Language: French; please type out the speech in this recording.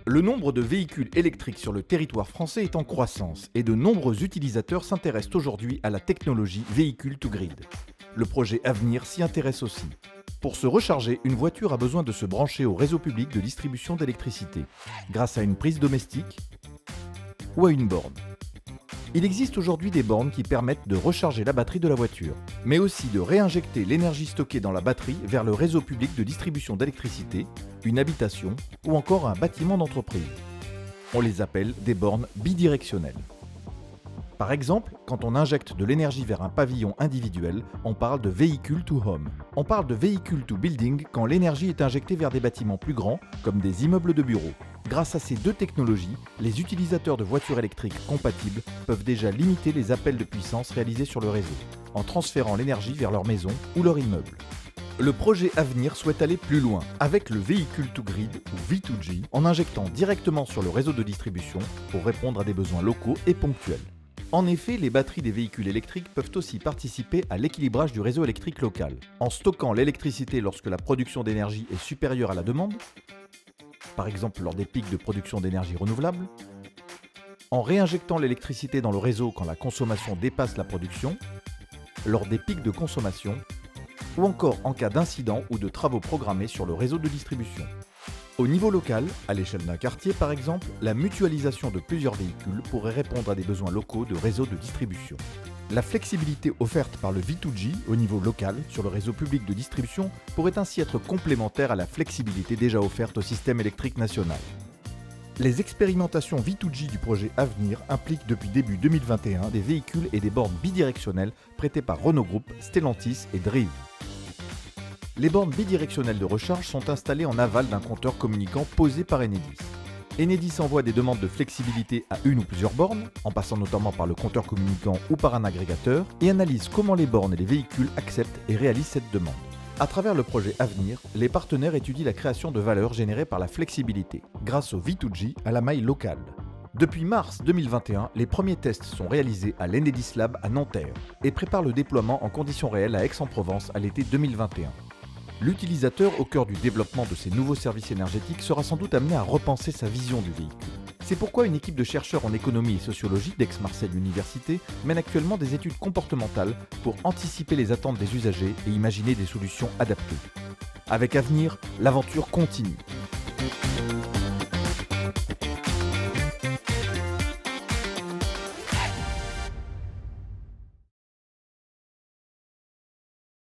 Le nombre de véhicules électriques sur le territoire français est en croissance et de nombreux utilisateurs s'intéressent aujourd'hui à la technologie véhicule to grid. Le projet Avenir s'y intéresse aussi. Pour se recharger, une voiture a besoin de se brancher au réseau public de distribution d'électricité, grâce à une prise domestique ou à une borne. Il existe aujourd'hui des bornes qui permettent de recharger la batterie de la voiture, mais aussi de réinjecter l'énergie stockée dans la batterie vers le réseau public de distribution d'électricité, une habitation ou encore un bâtiment d'entreprise. On les appelle des bornes bidirectionnelles. Par exemple, quand on injecte de l'énergie vers un pavillon individuel, on parle de véhicule to home. On parle de véhicule to building quand l'énergie est injectée vers des bâtiments plus grands, comme des immeubles de bureaux. Grâce à ces deux technologies, les utilisateurs de voitures électriques compatibles peuvent déjà limiter les appels de puissance réalisés sur le réseau, en transférant l'énergie vers leur maison ou leur immeuble. Le projet Avenir souhaite aller plus loin, avec le véhicule to grid ou V2G, en injectant directement sur le réseau de distribution pour répondre à des besoins locaux et ponctuels. En effet, les batteries des véhicules électriques peuvent aussi participer à l'équilibrage du réseau électrique local, en stockant l'électricité lorsque la production d'énergie est supérieure à la demande, par exemple lors des pics de production d'énergie renouvelable, en réinjectant l'électricité dans le réseau quand la consommation dépasse la production, lors des pics de consommation, ou encore en cas d'incident ou de travaux programmés sur le réseau de distribution. Au niveau local, à l'échelle d'un quartier par exemple, la mutualisation de plusieurs véhicules pourrait répondre à des besoins locaux de réseau de distribution. La flexibilité offerte par le V2G au niveau local sur le réseau public de distribution pourrait ainsi être complémentaire à la flexibilité déjà offerte au système électrique national. Les expérimentations V2G du projet Avenir impliquent depuis début 2021 des véhicules et des bornes bidirectionnelles prêtés par Renault Group, Stellantis et Drive. Les bornes bidirectionnelles de recharge sont installées en aval d'un compteur communicant posé par Enedis. Enedis envoie des demandes de flexibilité à une ou plusieurs bornes, en passant notamment par le compteur communicant ou par un agrégateur, et analyse comment les bornes et les véhicules acceptent et réalisent cette demande. À travers le projet Avenir, les partenaires étudient la création de valeur générée par la flexibilité, grâce au V2G à la maille locale. Depuis mars 2021, les premiers tests sont réalisés à l'Enedis Lab à Nanterre et préparent le déploiement en conditions réelles à Aix-en-Provence à l'été 2021. L'utilisateur au cœur du développement de ces nouveaux services énergétiques sera sans doute amené à repenser sa vision du véhicule. C'est pourquoi une équipe de chercheurs en économie et sociologie d'Aix-Marseille Université mène actuellement des études comportementales pour anticiper les attentes des usagers et imaginer des solutions adaptées. Avec Avenir, l'aventure continue.